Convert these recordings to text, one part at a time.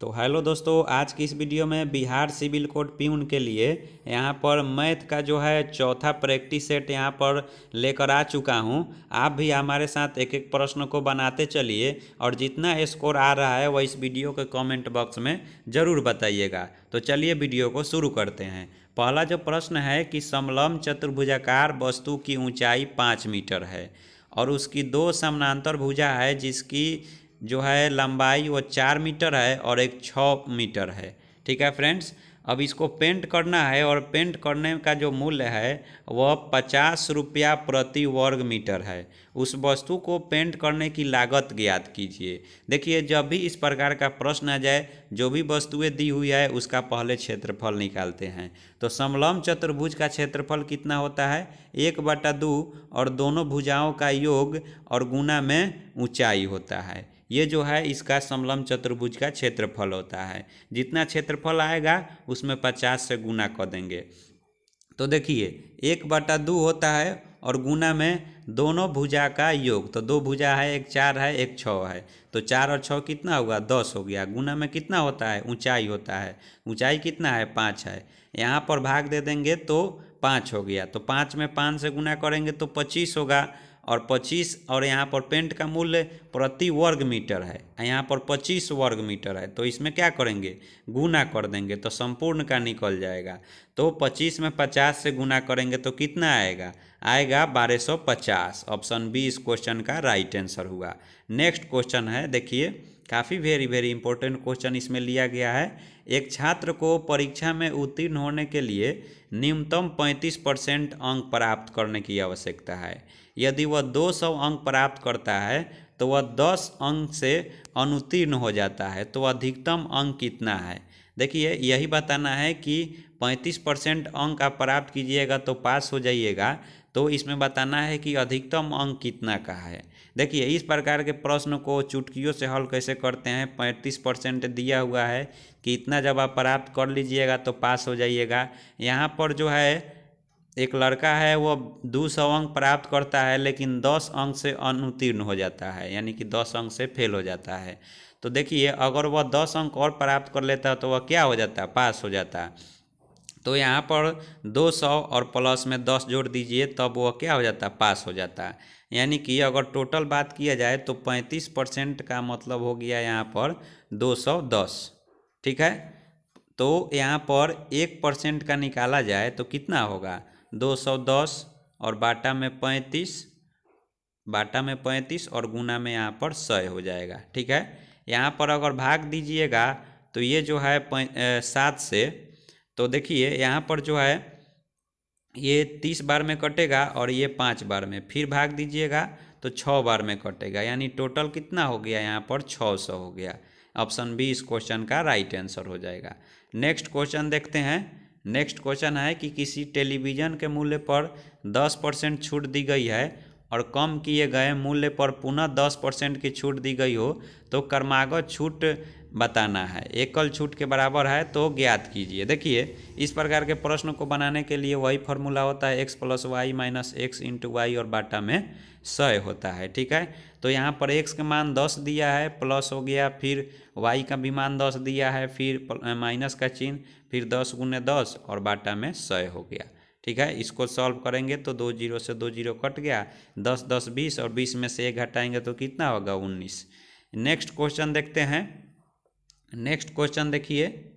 तो हेलो दोस्तों, आज की इस वीडियो में बिहार सिविल कोड प्यून के लिए यहाँ पर मैथ का जो है चौथा प्रैक्टिस सेट यहाँ पर लेकर आ चुका हूँ। आप भी हमारे साथ एक एक प्रश्न को बनाते चलिए और जितना स्कोर आ रहा है वह इस वीडियो के कमेंट बॉक्स में ज़रूर बताइएगा। तो चलिए वीडियो को शुरू करते हैं। पहला जो प्रश्न है कि समलंब चतुर्भुजाकार वस्तु की ऊंचाई 5 मीटर है और उसकी दो समानांतर भुजा है जिसकी जो है लंबाई वो 4 मीटर है और एक 6 मीटर है। ठीक है फ्रेंड्स, अब इसको पेंट करना है और पेंट करने का जो मूल्य है वह 50 रुपया प्रति वर्ग मीटर है। उस वस्तु को पेंट करने की लागत ज्ञात कीजिए। देखिए, जब भी इस प्रकार का प्रश्न आ जाए, जो भी वस्तुएं दी हुई है उसका पहले क्षेत्रफल निकालते हैं। तो समलंब चतुर्भुज का क्षेत्रफल कितना होता है? 1/2 और दोनों भुजाओं का योग और गुना में ऊंचाई होता है। ये जो है इसका समलंब चतुर्भुज का क्षेत्रफल होता है। जितना क्षेत्रफल आएगा उसमें 50 से गुना कर देंगे। तो देखिए 1/2 होता है और गुना में दोनों भुजा का योग। तो दो भुजा है, एक 4 है एक 6 है। तो 4 और 6 कितना हुआ? 10 हो गया। गुना में कितना होता है? ऊंचाई होता है। ऊंचाई कितना है? 5 है। यहाँ पर भाग दे देंगे तो 5 हो गया। तो 5 में 5 से गुना करेंगे तो 25 होगा और 25 और यहाँ पर पेंट का मूल्य प्रति वर्ग मीटर है, यहाँ पर 25 वर्ग मीटर है। तो इसमें क्या करेंगे? गुना कर देंगे तो संपूर्ण का निकल जाएगा। तो 25 में 50 से गुना करेंगे तो कितना आएगा? आएगा 1250। ऑप्शन बी इस क्वेश्चन का राइट आंसर हुआ। नेक्स्ट क्वेश्चन है, देखिए काफ़ी वेरी इंपॉर्टेंट क्वेश्चन इसमें लिया गया है। एक छात्र को परीक्षा में उत्तीर्ण होने के लिए न्यूनतम 35% अंक प्राप्त करने की आवश्यकता है। यदि वह 200 अंक प्राप्त करता है तो वह 10 अंक से अनुत्तीर्ण हो जाता है। तो अधिकतम अंक कितना है? देखिए, यही बताना है कि 35% अंक आप प्राप्त कीजिएगा तो पास हो जाइएगा। तो इसमें बताना है कि अधिकतम अंक कितना का है। देखिए, इस प्रकार के प्रश्न को चुटकियों से हल कैसे करते हैं। 35% दिया हुआ है कि इतना जब आप प्राप्त कर लीजिएगा तो पास हो जाइएगा। यहाँ पर जो है एक लड़का है, वो 200 अंक प्राप्त करता है लेकिन 10 अंक से अनुत्तीर्ण हो जाता है, यानी कि 10 अंक से फेल हो जाता है। तो देखिए, अगर वह 10 अंक और प्राप्त कर लेता तो वह क्या हो जाता? पास हो जाता। तो यहाँ पर 200 और प्लस में 10 जोड़ दीजिए तब वह क्या हो जाता? पास हो जाता। यानी कि अगर टोटल बात किया जाए तो 35% का मतलब हो गया यहाँ पर 210। ठीक है, तो यहाँ पर 1% का निकाला जाए तो कितना होगा? 210 और बाटा में 35 और गुना में यहाँ पर 100 हो जाएगा। ठीक है, यहाँ पर अगर भाग दीजिएगा तो ये जो है 7 से, तो देखिए यहाँ पर जो है ये 30 बार में कटेगा और ये 5 बार में, फिर भाग दीजिएगा तो 6 बार में कटेगा। यानी टोटल कितना हो गया? यहाँ पर 600 हो गया। ऑप्शन बी इस क्वेश्चन का राइट आंसर हो जाएगा। नेक्स्ट क्वेश्चन देखते हैं। नेक्स्ट क्वेश्चन है कि किसी टेलीविज़न के मूल्य पर 10% छूट दी गई है और कम किए गए मूल्य पर पुनः 10% की छूट दी गई हो तो क्रमागत छूट बताना है। एकल छूट के बराबर है तो ज्ञात कीजिए। देखिए, इस प्रकार के प्रश्न को बनाने के लिए वही फार्मूला होता है x + y - x × y और बाटा में 100 होता है। ठीक है, तो यहाँ पर x का मान 10 दिया है, प्लस हो गया, फिर y का भी मान 10 दिया है, फिर माइनस का चिन्ह, फिर 10 × 10 और बाटा में 100 हो गया। ठीक है, इसको सॉल्व करेंगे तो 2 0 से 2 0 कट गया, 10 10 20 और 20 में से 1 घटाएंगे तो कितना होगा? 19। नेक्स्ट क्वेश्चन देखते हैं। नेक्स्ट क्वेश्चन देखिए,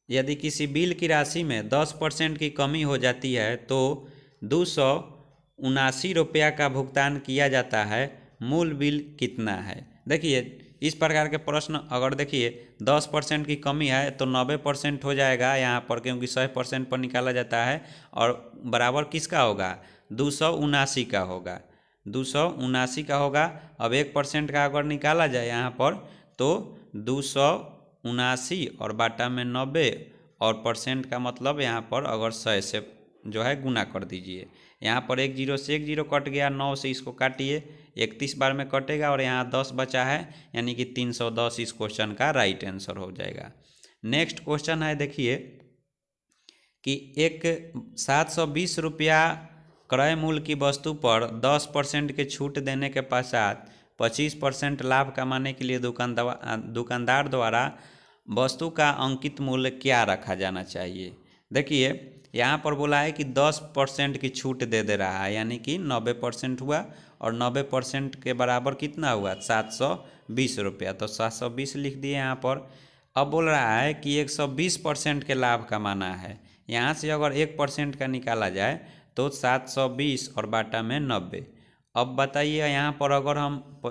यदि किसी बिल की राशि में 10% की कमी हो जाती है तो 279 रुपया का भुगतान किया जाता है। मूल बिल कितना है? देखिए, इस प्रकार के प्रश्न अगर देखिए 10% की कमी है तो 90% हो जाएगा यहाँ पर, क्योंकि 100% पर निकाला जाता है और बराबर किसका होगा? 279 का होगा। 279 का होगा। अब 1% का अगर निकाला जाए यहाँ पर तो 279 और बाटा में 90 और परसेंट का मतलब यहाँ पर अगर 100 से जो है गुना कर दीजिए। यहाँ पर 1 0 से 1 0 कट गया, 9 से इसको काटिए, 31 बार में कटेगा और यहाँ 10 बचा है, यानी कि 310 इस क्वेश्चन का राइट आंसर हो जाएगा। नेक्स्ट क्वेश्चन है, देखिए कि एक 720 रुपया क्रय मूल्य की वस्तु पर 10% की छूट देने के पश्चात 25% लाभ कमाने के लिए दुकानदार द्वारा वस्तु का अंकित मूल्य क्या रखा जाना चाहिए। देखिए यहाँ पर बोला है कि 10% की छूट दे रहा है, यानी कि 90% हुआ और 90% के बराबर कितना हुआ 720 रुपया, तो 720 लिख दिए यहाँ पर। अब बोल रहा है कि 120% के लाभ कमाना है। यहाँ से अगर 1% का निकाला जाए तो 720 और बाटा में 90। अब बताइए यहाँ पर अगर हम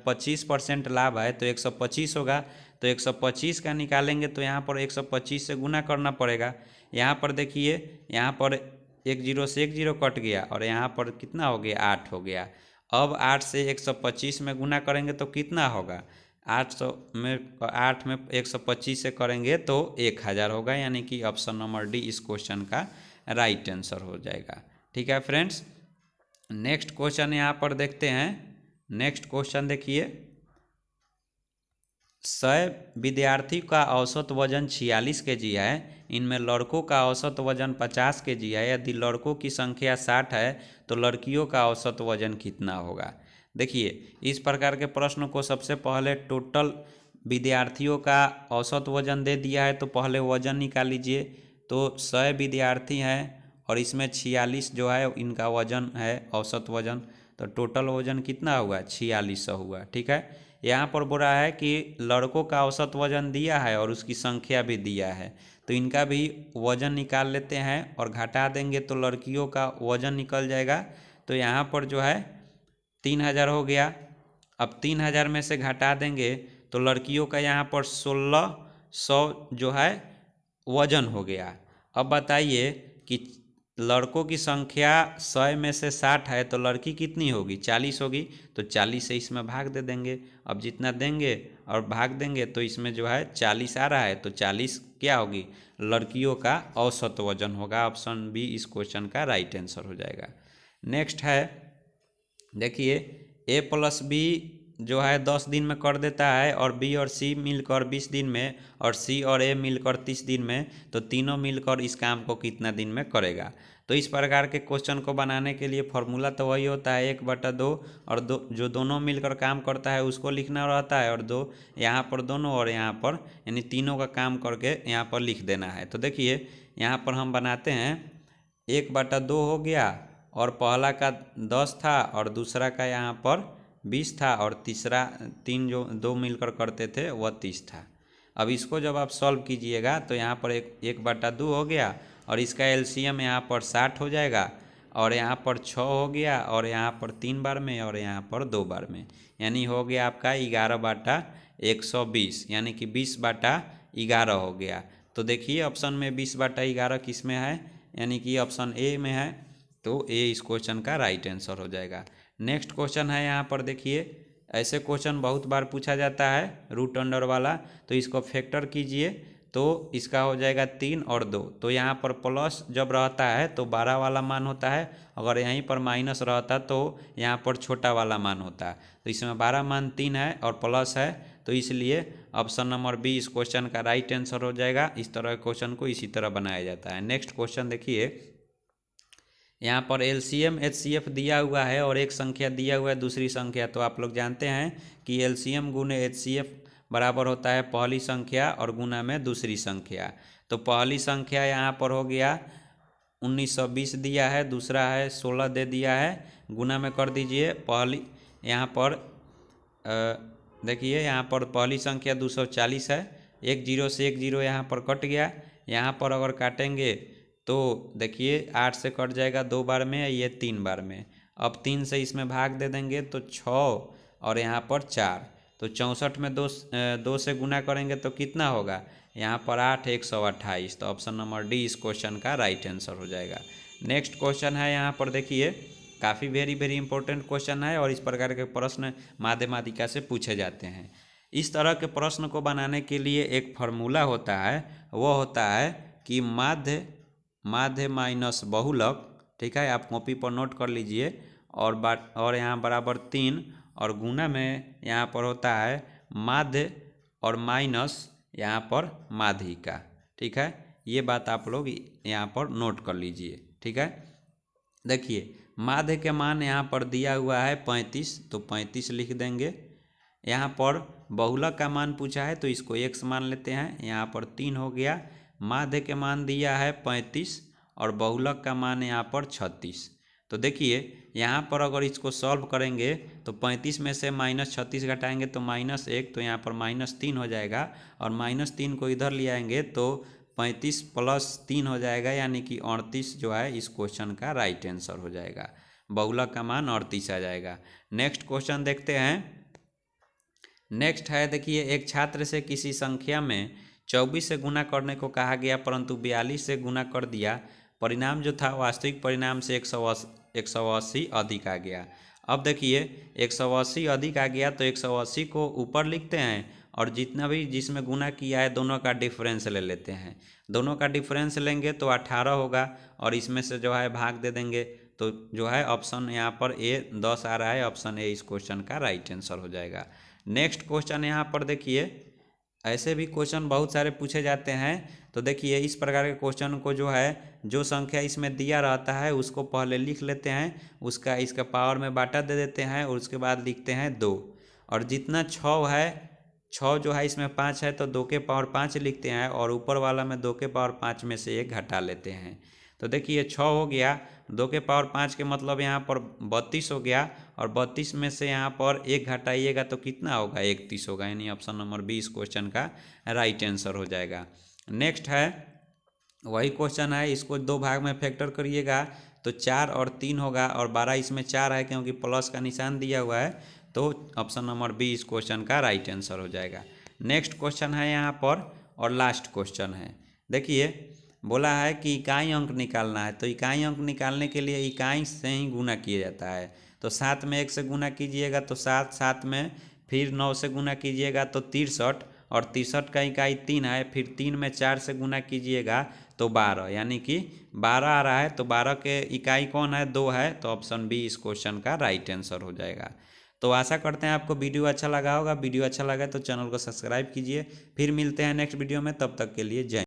25% लाभ है तो 125 होगा, तो 125 का निकालेंगे तो यहाँ पर 125 से गुना करना पड़ेगा। यहाँ पर देखिए यहाँ पर एक जीरो से एक जीरो कट गया और यहाँ पर कितना हो गया 8 हो गया। अब 8 से 125 में गुना करेंगे तो कितना होगा 8 में 125 से करेंगे तो 1000 होगा, यानी कि ऑप्शन नंबर डी इस क्वेश्चन का राइट आंसर हो जाएगा। ठीक है फ्रेंड्स, नेक्स्ट क्वेश्चन यहाँ पर देखते हैं। नेक्स्ट क्वेश्चन देखिए, 100 विद्यार्थी का औसत वजन 46 kg है, इनमें लड़कों का औसत वजन 50 kg है। यदि लड़कों की संख्या 60 है तो लड़कियों का औसत वजन कितना होगा। देखिए इस प्रकार के प्रश्न को सबसे पहले टोटल विद्यार्थियों का औसत वजन दे दिया है तो पहले वजन निकाल लीजिए। तो 100 विद्यार्थी हैं और इसमें 46 जो है इनका वजन है औसत वजन, तो टोटल वजन कितना हुआ 4600 हुआ। ठीक है, यहाँ पर बोल रहा है कि लड़कों का औसत वजन दिया है और उसकी संख्या भी दिया है, तो इनका भी वजन निकाल लेते हैं और घटा देंगे तो लड़कियों का वजन निकल जाएगा। तो यहाँ पर जो है 3000 हो गया। अब 3000 में से घटा देंगे तो लड़कियों का यहाँ पर 1600 जो है वजन हो गया। अब बताइए कि लड़कों की संख्या 100 में से 60 है तो लड़की कितनी होगी 40 होगी, तो 40 से इसमें भाग दे देंगे। अब जितना देंगे और भाग देंगे तो इसमें जो है 40 आ रहा है, तो 40 क्या होगी लड़कियों का औसत वजन होगा। ऑप्शन बी इस क्वेश्चन का राइट आंसर हो जाएगा। नेक्स्ट है देखिए, a+b जो है 10 दिन में कर देता है और b और c मिलकर 20 दिन में और c और a मिलकर 30 दिन में, तो तीनों मिलकर इस काम को कितना दिन में करेगा। तो इस प्रकार के क्वेश्चन को बनाने के लिए फॉर्मूला तो वही होता है 1/2 और जो दोनों मिलकर काम करता है उसको लिखना रहता है, और 2 यहाँ पर दोनों और यहाँ पर यानी तीनों का काम करके यहाँ पर लिख देना है। तो देखिए यहाँ पर हम बनाते हैं 1/2 हो गया और पहला का 10 था और दूसरा का यहाँ पर 20 था और तीसरा 3 जो 2 मिलकर करते थे वह 30 था। अब इसको जब आप सॉल्व कीजिएगा तो यहाँ पर 1/2 हो गया और इसका एलसीएम यहाँ पर 60 हो जाएगा और यहाँ पर 6 हो गया और यहाँ पर 3 बार में और यहाँ पर 2 बार में, यानी हो गया आपका 11/120, यानी कि 20/11 हो गया। तो देखिए ऑप्शन में 20/11 किस में है, यानी कि ऑप्शन ए में है, तो ए इस क्वेश्चन का राइट आंसर हो जाएगा। नेक्स्ट क्वेश्चन है यहाँ पर देखिए, ऐसे क्वेश्चन बहुत बार पूछा जाता है रूट अंडर वाला, तो इसको फैक्टर कीजिए तो इसका हो जाएगा 3 और 2। तो यहाँ पर प्लस जब रहता है तो 12 वाला मान होता है, अगर यहीं पर माइनस रहता तो यहाँ पर छोटा वाला मान होता है। तो इसमें 12 मान 3 है और प्लस है, तो इसलिए ऑप्शन नंबर बी इस क्वेश्चन का राइट आंसर हो जाएगा। इस तरह के क्वेश्चन को इसी तरह बनाया जाता है। नेक्स्ट क्वेश्चन देखिए, यहाँ पर एलसीएम एचसीएफ दिया हुआ है और एक संख्या दिया हुआ है दूसरी संख्या। तो आप लोग जानते हैं कि एलसीएम गुने एचसीएफ बराबर होता है पहली संख्या और गुना में दूसरी संख्या। तो पहली संख्या यहाँ पर हो गया 1920 दिया है, दूसरा है 16 दे दिया है, गुना में कर दीजिए। पहली यहाँ पर देखिए यहाँ पर पहली संख्या 240 है, 1 जीरो से 1 जीरो यहाँ पर कट गया। यहाँ पर अगर काटेंगे तो देखिए 8 से कट जाएगा 2 बार में, ये 3 बार में। अब 3 से इसमें भाग दे देंगे तो 6 और यहाँ पर 4, तो 64 में 2 से गुना करेंगे तो कितना होगा यहाँ पर 8 128। तो ऑप्शन नंबर डी इस क्वेश्चन का राइट आंसर हो जाएगा। नेक्स्ट क्वेश्चन है यहाँ पर देखिए, काफ़ी वेरी इंपॉर्टेंट क्वेश्चन है और इस प्रकार के प्रश्न माध्यमातिका से पूछे जाते हैं। इस तरह के प्रश्न को बनाने के लिए एक फार्मूला होता है, वो होता है कि माध्य माइनस बहुलक। ठीक है, आप कॉपी पर नोट कर लीजिए। और यहाँ बराबर 3 और गुना में यहाँ पर होता है माध्य और माइनस यहाँ पर माध्यिका। ठीक है, ये बात आप लोग यहाँ पर नोट कर लीजिए। ठीक है, देखिए माध्य के मान यहाँ पर दिया हुआ है 35, तो 35 लिख देंगे। यहाँ पर बहुलक का मान पूछा है तो इसको x मान लेते हैं, यहाँ पर 3 हो गया। माध्य के मान दिया है 35 और बहुलक का मान यहाँ पर 36। तो देखिए यहाँ पर अगर इसको सॉल्व करेंगे तो 35 में से -36 घटाएंगे तो -1, तो यहाँ पर -3 हो जाएगा और -3 को इधर ले आएंगे तो 35 + 3 हो जाएगा, यानी कि 38 जो है इस क्वेश्चन का राइट आंसर हो जाएगा। बहुलक का मान 38 आ जाएगा। नेक्स्ट क्वेश्चन देखते हैं। नेक्स्ट है, देखिए एक छात्र से किसी संख्या में 24 से गुना करने को कहा गया परंतु 42 से गुना कर दिया। परिणाम जो था वास्तविक परिणाम से 180 अधिक आ गया। अब देखिए 180 अधिक आ गया तो 180 को ऊपर लिखते हैं और जितना भी जिसमें गुना किया है दोनों का डिफरेंस ले लेते हैं। दोनों का डिफरेंस लेंगे तो 18 होगा और इसमें से जो है भाग दे देंगे, तो जो है ऑप्शन यहाँ पर ए 10 आ रहा है। ऑप्शन ए इस क्वेश्चन का राइट आंसर हो जाएगा। नेक्स्ट क्वेश्चन यहाँ पर देखिए, ऐसे भी क्वेश्चन बहुत सारे पूछे जाते हैं। तो देखिए इस प्रकार के क्वेश्चन को जो है जो संख्या इसमें दिया रहता है उसको पहले लिख लेते हैं, उसका इसका पावर में बाटा दे देते हैं और उसके बाद लिखते हैं 2। और जितना 6 है, 6 जो है इसमें 5 है तो 2 के पावर 5 लिखते हैं और ऊपर वाला में 2 के पावर 5 में से 1 घटा लेते हैं। तो देखिए 6 हो गया, 2 के पावर 5 के मतलब यहाँ पर 32 हो गया और 32 में से यहाँ पर 1 घटाइएगा तो कितना होगा, 31 होगा, यानी ऑप्शन नंबर बी इस क्वेश्चन का राइट आंसर हो जाएगा। नेक्स्ट है वही क्वेश्चन है, इसको 2 भाग में फैक्टर करिएगा तो 4 और 3 होगा और 12 इसमें 4 है क्योंकि प्लस का निशान दिया हुआ है, तो ऑप्शन नंबर बी इस क्वेश्चन का राइट आंसर हो जाएगा। नेक्स्ट क्वेश्चन है यहाँ पर और लास्ट क्वेश्चन है। देखिए बोला है कि इकाई अंक निकालना है, तो इकाई अंक निकालने के लिए इकाई से ही गुना किया जाता है। तो 7 में 1 से गुना कीजिएगा तो 7, 7 में फिर 9 से गुना कीजिएगा तो 63 और 63 का इकाई 3 है, फिर 3 में 4 से गुना कीजिएगा तो 12, यानी कि 12 आ रहा है। तो 12 के इकाई कौन है, 2 है, तो ऑप्शन बी इस क्वेश्चन का राइट आंसर हो जाएगा। तो आशा करते हैं आपको वीडियो अच्छा लगा होगा। वीडियो अच्छा लगा तो चैनल को सब्सक्राइब कीजिए। फिर मिलते हैं नेक्स्ट वीडियो में, तब तक के लिए जय।